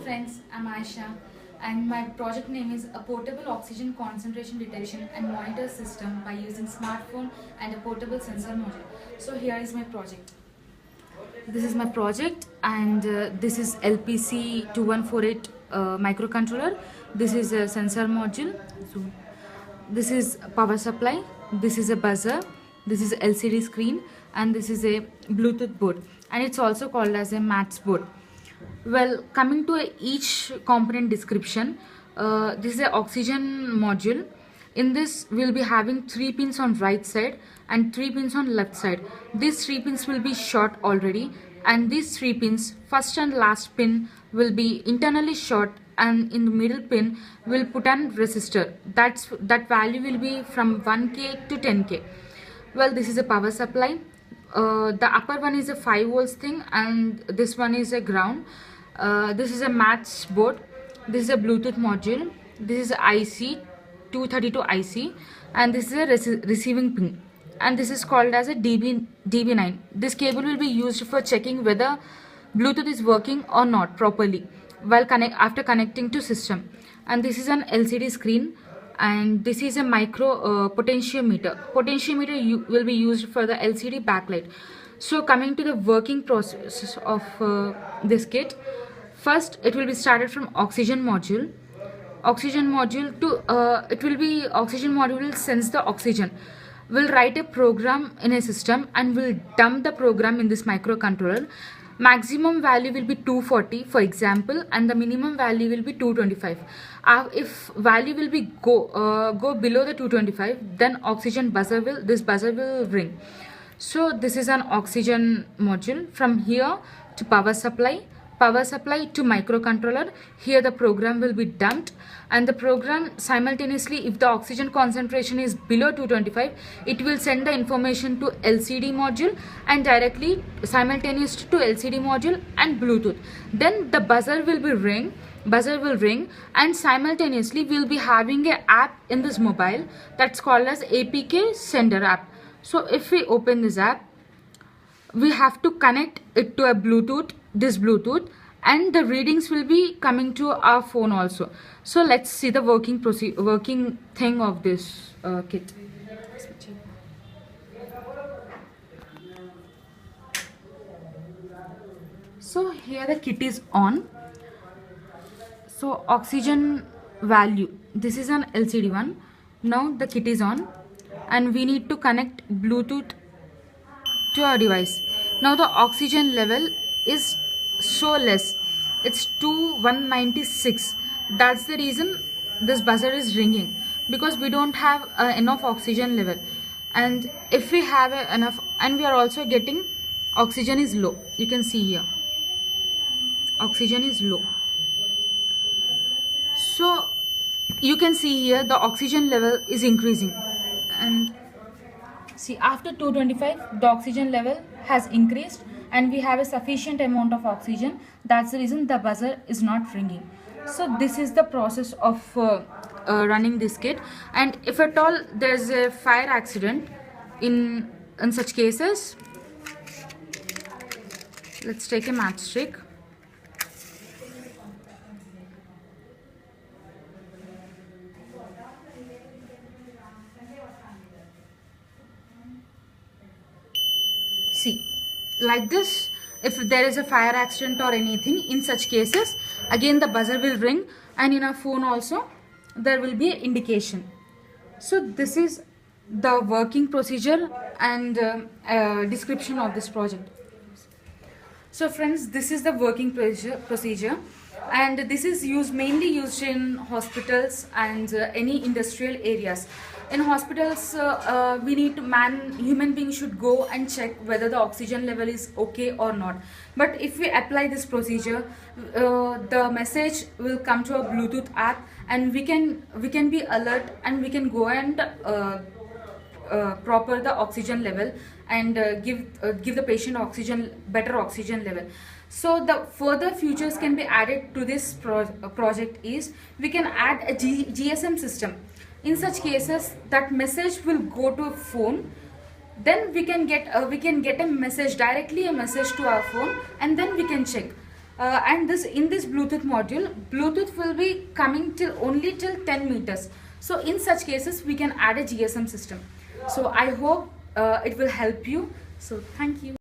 friends, I'm Aisha and my project name is a portable oxygen concentration detection and monitor system by using smartphone and a portable sensor module. So here is my project. This is my project and this is LPC 2148 microcontroller. This is a sensor module. So this is power supply. This is a buzzer. This is LCD screen and this is a Bluetooth board, and it's also called as a MATS board. Well, coming to each component description, this is an oxygen module. In this, we'll be having 3 pins on right side and 3 pins on left side. These 3 pins will be short already, and these 3 pins, first and last pin, will be internally short, and in the middle pin will put an resistor. That value will be from 1K to 10K. Well, this is a power supply. The upper one is a 5 volts thing and this one is a ground. This is a MATS board. This is a Bluetooth module. This is IC 232 IC, and this is a receiving pin, and this is called as a DB9. This cable will be used for checking whether Bluetooth is working or not properly while after connecting to system. And this is an LCD screen, and this is a micro potentiometer. Potentiometer will be used for the LCD backlight. So coming to the working process of this kit, first it will be started from oxygen module. Oxygen module will sense the oxygen. We'll write a program in a system and we'll dump the program in this microcontroller. Maximum value will be 240 for example, and the minimum value will be 225. If value will be go below the 225, then this buzzer will ring. So this is an oxygen module. From here to power supply to microcontroller. Here the program will be dumped, and the program simultaneously, if the oxygen concentration is below 225, it will send the information to LCD module and directly simultaneous to LCD module and Bluetooth. Then the buzzer will ring, and simultaneously we will be having an app in this mobile that's called as APK sender app. So if we open this app, we have to connect it to a Bluetooth, and the readings will be coming to our phone also. So let's see the working thing of this kit. So here the kit is on. So oxygen value, this is an LCD one. Now the kit is on and we need to connect Bluetooth to our device. Now the oxygen level is so less, it's 196. That's the reason this buzzer is ringing, because we don't have enough oxygen level. And if we have enough, and we are also getting oxygen is low, you can see here oxygen is low. So you can see here the oxygen level is increasing, and see after 225 the oxygen level has increased and we have a sufficient amount of oxygen. That's the reason the buzzer is not ringing. So this is the process of running this kit. And if at all there's a fire accident, in such cases, let's take a matchstick. See, like this, if there is a fire accident or anything, in such cases again the buzzer will ring, and in our phone also there will be an indication. So this is the working procedure and description of this project. So friends, this is the working procedure, and this is mainly used in hospitals and any industrial areas. In hospitals, we need human beings should go and check whether the oxygen level is okay or not. But if we apply this procedure, the message will come to a Bluetooth app, and we can be alert, and we can go and proper the oxygen level and give the patient better oxygen level. So the further features can be added to this project is we can add a GSM system. In such cases, that message will go to a phone. Then we can get a message to our phone, and then we can check. And this in this Bluetooth module, Bluetooth will be coming till only till 10 meters. So in such cases we can add a GSM system. So I hope it will help you. So thank you.